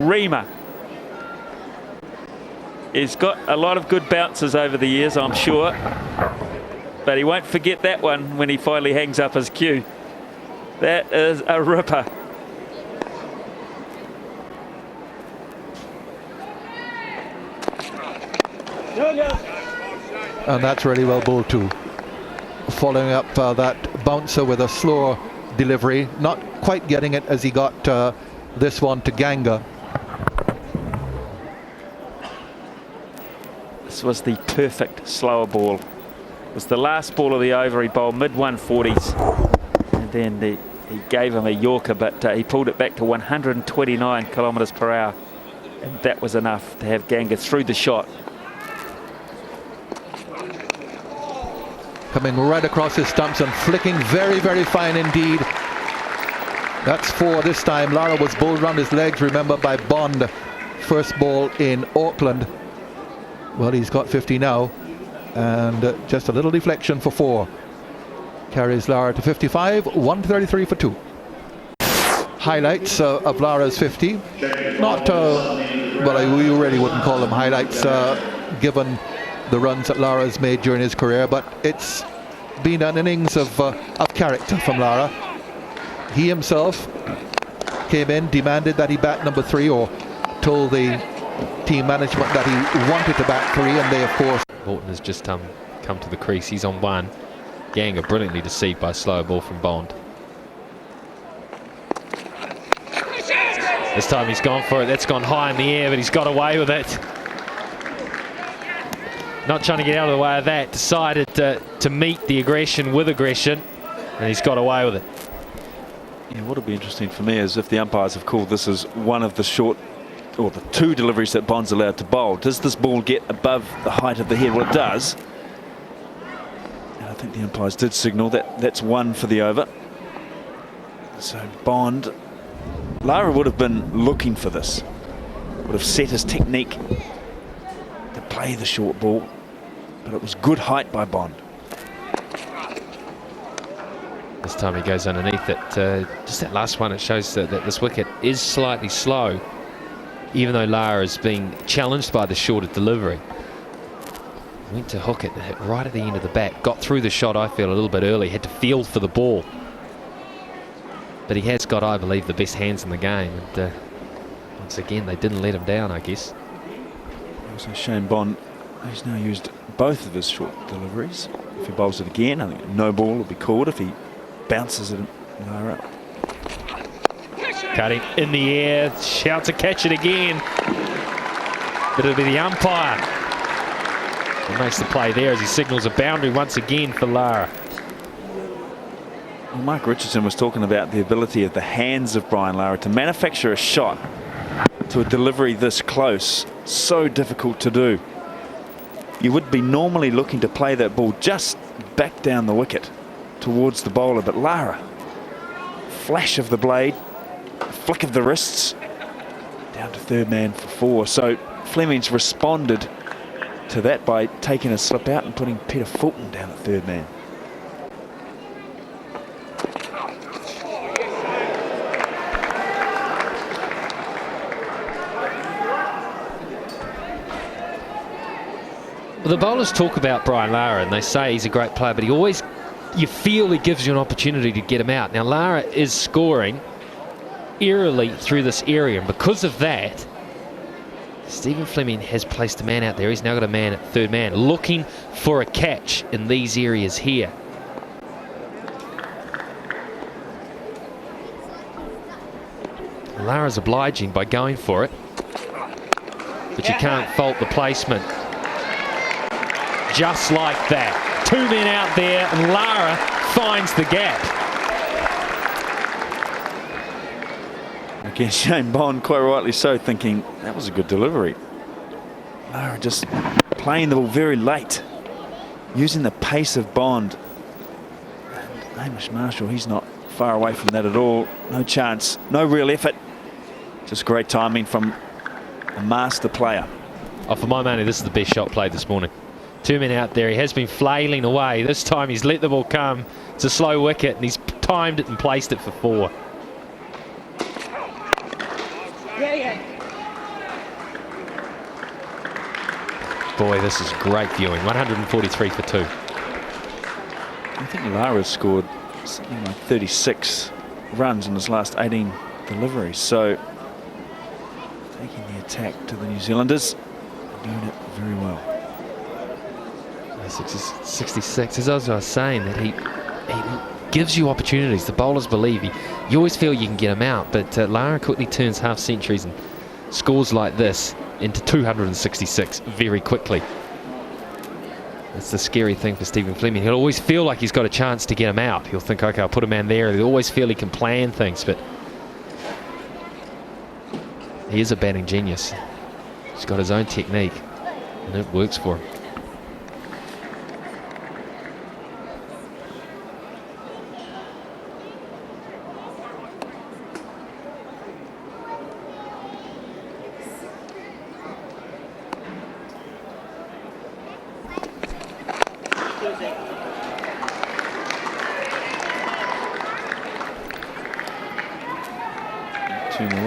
Reamer. He's got a lot of good bounces over the years, I'm sure, but he won't forget that one when he finally hangs up his cue. That is a ripper. And that's really well bowled too. Following up that bouncer with a slower delivery, not quite getting it as he got this one to Ganga. This was the perfect slower ball. It was the last ball of the over. He bowled mid 140s, and then he gave him a Yorker, but he pulled it back to 129 kilometres per hour, and that was enough to have Ganga through the shot. Coming right across his stumps and flicking very, very fine indeed. That's 4 this time. Lara was bowled round his legs, remember, by Bond. First ball in Auckland. Well, he's got 50 now, and just a little deflection for 4. Carries Lara to 55, 133 for 2. Highlights of Lara's 50. Not, well, we really wouldn't call them highlights given the runs that Lara's made during his career, but it's been an innings of character from Lara. He himself came in, demanded that he bat number 3, or told the team management that he wanted to bat 3, and they, of course. Morton has just come to the crease. He's on 1. Ganga brilliantly deceived by a slow ball from Bond. This time he's gone for it. That's gone high in the air, but he's got away with it. Not trying to get out of the way of that. Decided to meet the aggression with aggression, and he's got away with it. Yeah, what'll be interesting for me is if the umpires have called this as one of the short, or the 2 deliveries that Bond's allowed to bowl. Does this ball get above the height of the head? Well, it does. And I think the umpires did signal that that's 1 for the over. So Bond, Lara would have been looking for this. Would have set his technique to play the short ball, but it was good height by Bond. This time he goes underneath it. Just that last one, it shows that this wicket is slightly slow, even though Lara is being challenged by the shorter delivery. Went to hook it, hit right at the end of the bat. Got through the shot, I feel, a little bit early. Had to field for the ball. But he has got, I believe, the best hands in the game. And once again, they didn't let him down, I guess. Also, Shane Bond, he's now used both of his short deliveries. If he bowls it again, I think no ball will be called. If he bounces it, Lara. Cutting in the air, shout to catch it again. But it'll be the umpire who makes the play there as he signals a boundary once again for Lara. Well, Mark Richardson was talking about the ability of the hands of Brian Lara to manufacture a shot to a delivery this close. So difficult to do. You would be normally looking to play that ball just back down the wicket towards the bowler, but Lara, flash of the blade, flick of the wrists, down to 3rd man for 4. So Fleming's responded to that by taking a slip out and putting Peter Fulton down at 3rd man. Well, the bowlers talk about Brian Lara and they say he's a great player, but he always, you feel he gives you an opportunity to get him out. Now Lara is scoring eerily through this area, and because of that, Stephen Fleming has placed a man out there. He's now got a man at 3rd man looking for a catch in these areas here. Lara's obliging by going for it, but you can't fault the placement. Just like that. 2 men out there, and Lara finds the gap. Again, Shane Bond, quite rightly so, thinking that was a good delivery. Lara just playing the ball very late, using the pace of Bond. And Hamish Marshall, he's not far away from that at all. No chance, no real effort. Just great timing from a master player. Oh, for my money, this is the best shot played this morning. 2 men out there. He has been flailing away. This time he's let the ball come. It's a slow wicket, and he's timed it and placed it for 4. Yeah. Boy, this is great viewing. 143 for 2. I think Lara scored something like 36 runs in his last 18 deliveries. So taking the attack to the New Zealanders, doing it very well. 66. As I was saying, that he gives you opportunities. The bowlers believe you always feel you can get him out, but Lara quickly turns half centuries and scores like this into 266 very quickly. That's the scary thing for Stephen Fleming. He'll always feel like he's got a chance to get him out. He'll think, okay, I'll put a man there. He'll always feel he can plan things, but he is a batting genius. He's got his own technique, and it works for him.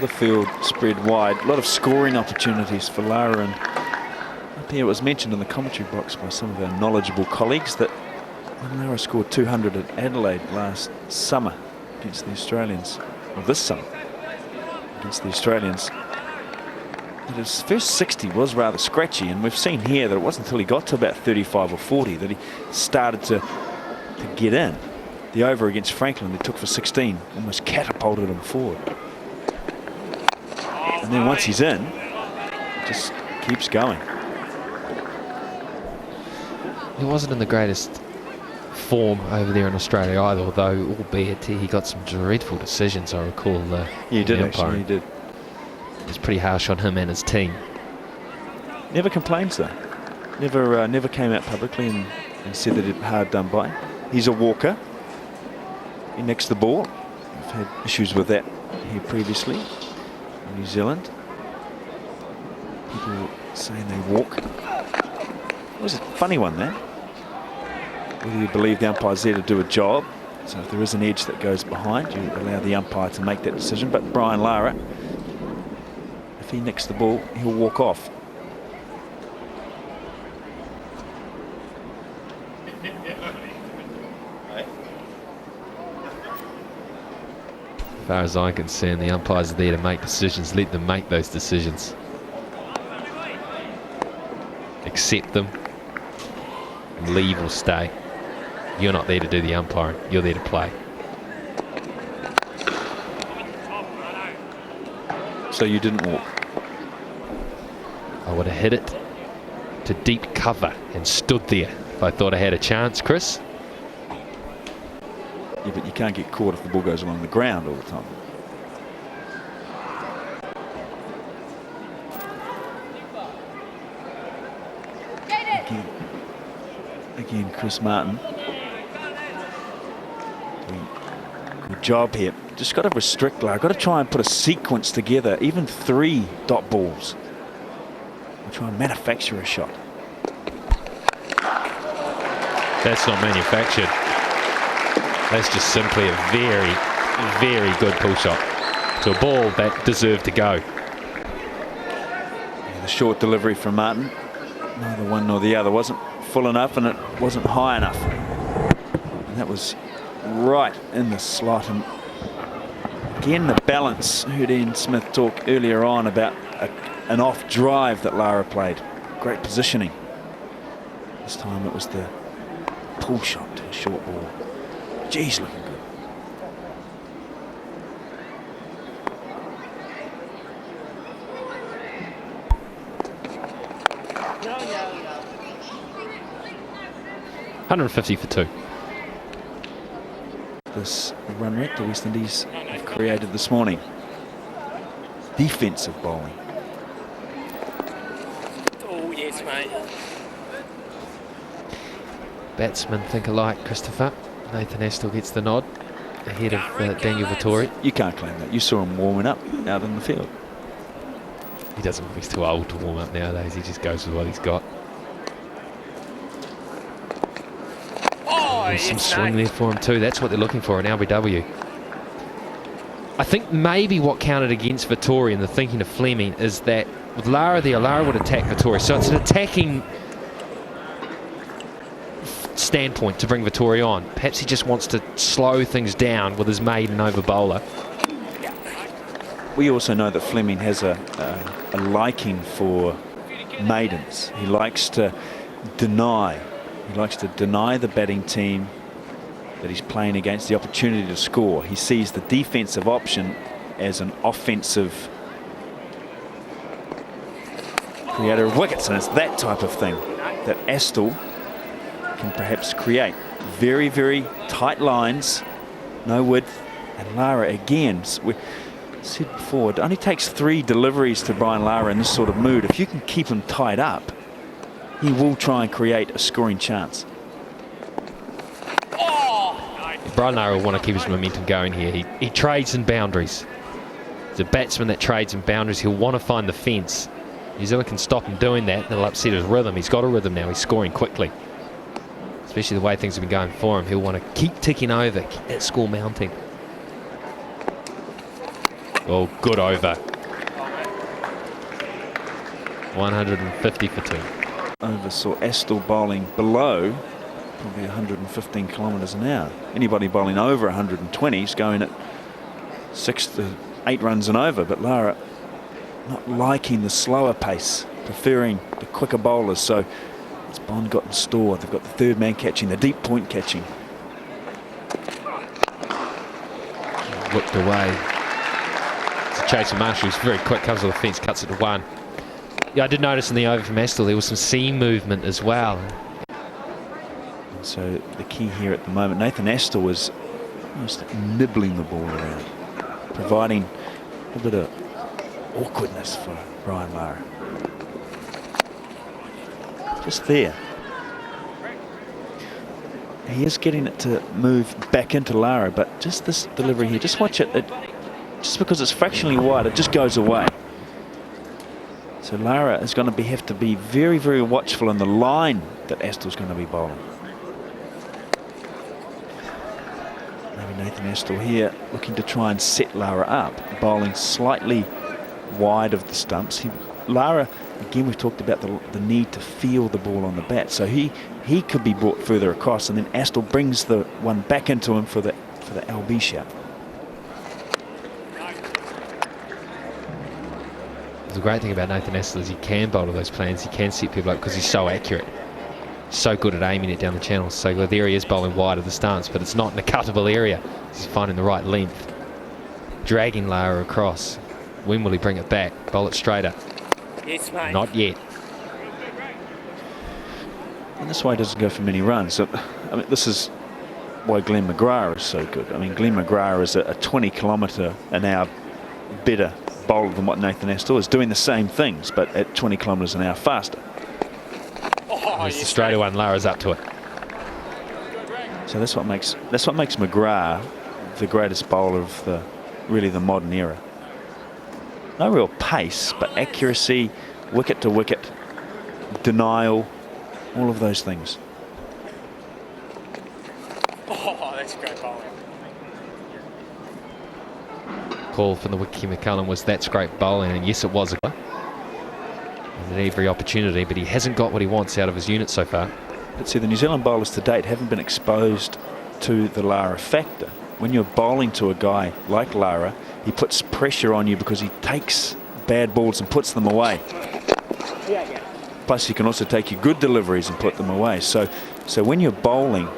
The field spread wide. A lot of scoring opportunities for Lara, and I think it was mentioned in the commentary box by some of our knowledgeable colleagues that when Lara scored 200 at Adelaide last summer against the Australians, or this summer against the Australians, that his first 60 was rather scratchy, and we've seen here that it wasn't until he got to about 35 or 40 that he started to get in. The over against Franklin they took for 16 almost catapulted him forward. And then once he's in, it just keeps going. He wasn't in the greatest form over there in Australia either, although albeit he got some dreadful decisions, I recall. He did actually, he did. It was pretty harsh on him and his team. Never complains though. Never came out publicly and said that it hard done by. He's a walker. He nicks the ball. We've had issues with that here previously. New Zealand. People saying they walk. It was a funny one, that. Whether you believe the umpire's there to do a job. So if there is an edge that goes behind, you allow the umpire to make that decision. But Brian Lara, if he nicks the ball, he'll walk off. As far as I'm concerned, the umpires are there to make decisions. Let them make those decisions. Accept them and leave or stay. You're not there to do the umpiring. You're there to play. So you didn't walk? I would have hit it to deep cover and stood there if I thought I had a chance, Chris. Yeah, but you can't get caught if the ball goes along the ground all the time. Again, Chris Martin. Good job here. Just got to restrict Lara. Got to try and put a sequence together, even 3 dot balls. We'll try and manufacture a shot. That's not manufactured. That's just simply a very, very good pull shot to a ball that deserved to go. Yeah, the short delivery from Martin. Neither one nor the other. Wasn't full enough and it wasn't high enough. And that was right in the slot. And again, the balance. Heard Ian Smith talk earlier on about an off drive that Lara played. Great positioning. This time it was the pull shot to a short ball. Geez, looking good. $150 for 2. This run rate the West Indies have created this morning. Defensive bowling. Oh, yes, mate. Batsmen think alike, Christopher. Nathan Astle gets the nod ahead of Daniel Vettori. You can't claim that. You saw him warming up out in the field. He doesn't. He's too old to warm up nowadays. He just goes with what he's got. Oh, There's some yes, swing mate. there for him too. That's what they're looking for in LBW. I think maybe what counted against Vettori and the thinking of Fleming is that with Lara there, Lara would attack Vettori. So it's an attacking standpoint to bring Vettori on. Perhaps he just wants to slow things down with his maiden over bowler. We also know that Fleming has a liking for maidens. He likes to deny. He likes to deny the batting team that he's playing against the opportunity to score. He sees the defensive option as an offensive creator of wickets, and it's that type of thing that Astle can perhaps create. Very, very tight lines, no width, and Lara again. We said before, it only takes 3 deliveries to Brian Lara in this sort of mood. If you can keep him tied up, he will try and create a scoring chance. Brian Lara will want to keep his momentum going here. He trades in boundaries. He's a batsman that trades in boundaries. He'll want to find the fence. New Zealand can stop him doing that, and it'll upset his rhythm. He's got a rhythm now. He's scoring quickly. Especially the way things have been going for him. He'll want to keep ticking over, keep that score mounting. Oh, good over. 150 for 2. Over saw Astle bowling below probably 115 kilometres an hour. Anybody bowling over 120 is going at 6 to 8 runs and over, but Lara not liking the slower pace, preferring the quicker bowlers. So it's Bond got in store. They've got the third man catching, the deep point catching. Whipped away. It's a chase of Marshall. He's very quick, comes to the fence, cuts it to 1. Yeah, I did notice in the over from Astle there was some seam movement as well. And so the key here at the moment, Nathan Astle was almost nibbling the ball around, providing a bit of awkwardness for Brian Lara. Just there. He is getting it to move back into Lara, but just this delivery here, just watch it. Just because it's fractionally wide, it just goes away. So Lara is going to have to be very, very watchful in the line that Astle's going to be bowling. Maybe Nathan Astle here looking to try and set Lara up, bowling slightly wide of the stumps. Lara, again, we've talked about the need to feel the ball on the bat, so he could be brought further across, and then Astle brings the one back into him for the LB shot. The great thing about Nathan Astle is he can bowl to those plans. He can set people up because he's so accurate, so good at aiming it down the channel. So good. There he is bowling wide of the stance, but it's not in a cuttable area. He's finding the right length, dragging Lara across. When will he bring it back? Bowl it straighter. Yes, mate. Not yet. And this way doesn't go for many runs. So, I mean, this is why Glenn McGrath is so good. I mean, Glenn McGrath is a 20 kilometre an hour better bowler than what Nathan Astle is, doing the same things, but at 20 kilometres an hour faster. There's the straighter one. Lara's up to it. So that's what makes McGrath the greatest bowler of the modern era. No real pace, but accuracy, wicket to wicket, denial, all of those things. Oh, that's great bowling. Call from the Wiki McCullum was that's great bowling, and yes, it was at every opportunity, but he hasn't got what he wants out of his unit so far. But see, the New Zealand bowlers to date haven't been exposed to the Lara factor. When you're bowling to a guy like Lara, he puts pressure on you because he takes bad balls and puts them away. Plus, he can also take you good deliveries and put them away. So when you're bowling,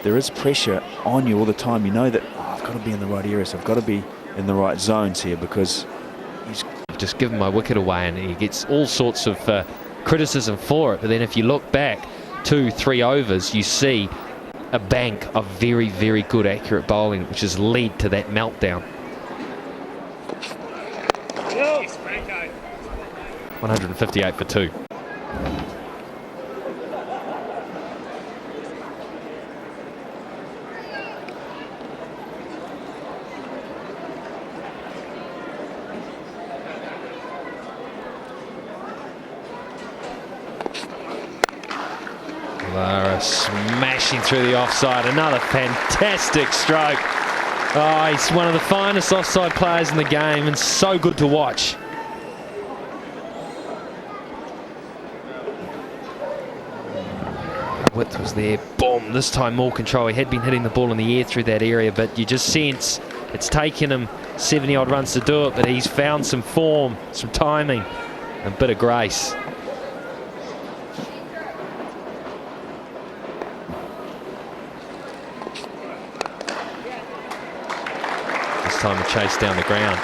there is pressure on you all the time. You know that, oh, I've got to be in the right areas. I've got to be in the right zones here because he's just given my wicket away, and he gets all sorts of criticism for it. But then if you look back 2-3 overs, you see a bank of very, very good accurate bowling, which has led to that meltdown. 158 for 2. Lara smashing through the offside. Another fantastic stroke. Oh, he's one of the finest offside players in the game and so good to watch. Width was there. Boom. This time more control. He had been hitting the ball in the air through that area, but you just sense it's taken him 70-odd runs to do it, but he's found some form, some timing, and a bit of grace. This time a chase down the ground.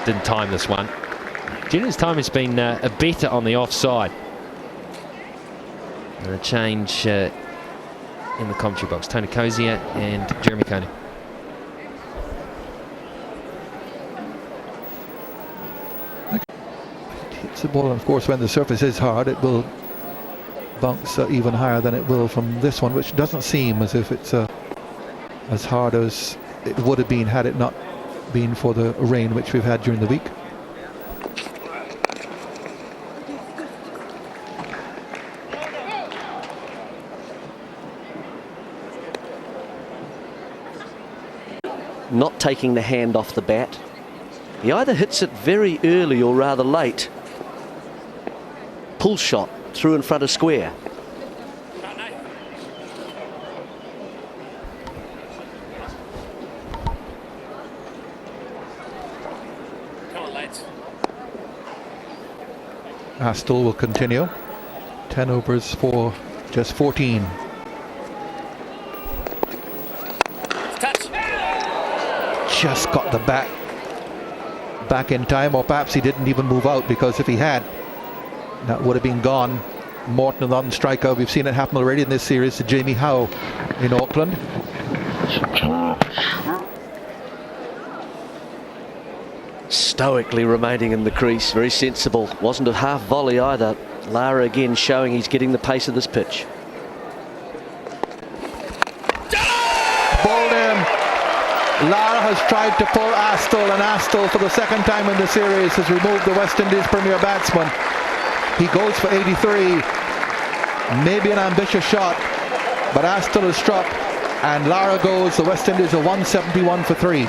Didn't time this one. Junior's time has been better on the offside. And a change in the commentary box. Tony Cozier and Jeremy Coney. Hits the ball, and of course when the surface is hard it will bounce even higher than it will from this one, which doesn't seem as if it's as hard as it would have been had it not been for the rain which we've had during the week. Not taking the hand off the bat. He either hits it very early or rather late. Pull shot through in front of square. Come on, lads. Astle will continue. 10 overs for just 14. Touch. Just got the bat back in time, or perhaps he didn't even move out, because if he had, that would have been gone. Morton, the non-striker. We've seen it happen already in this series to Jamie Howe in Auckland. Stoically remaining in the crease, very sensible. Wasn't a half volley either. Lara again showing he's getting the pace of this pitch. Bowled in. Lara has tried to pull Astle, and Astle for the second time in the series has removed the West Indies premier batsman. He goes for 83. Maybe an ambitious shot, but Astle is struck, and Lara goes. The West Indies are 171 for 3.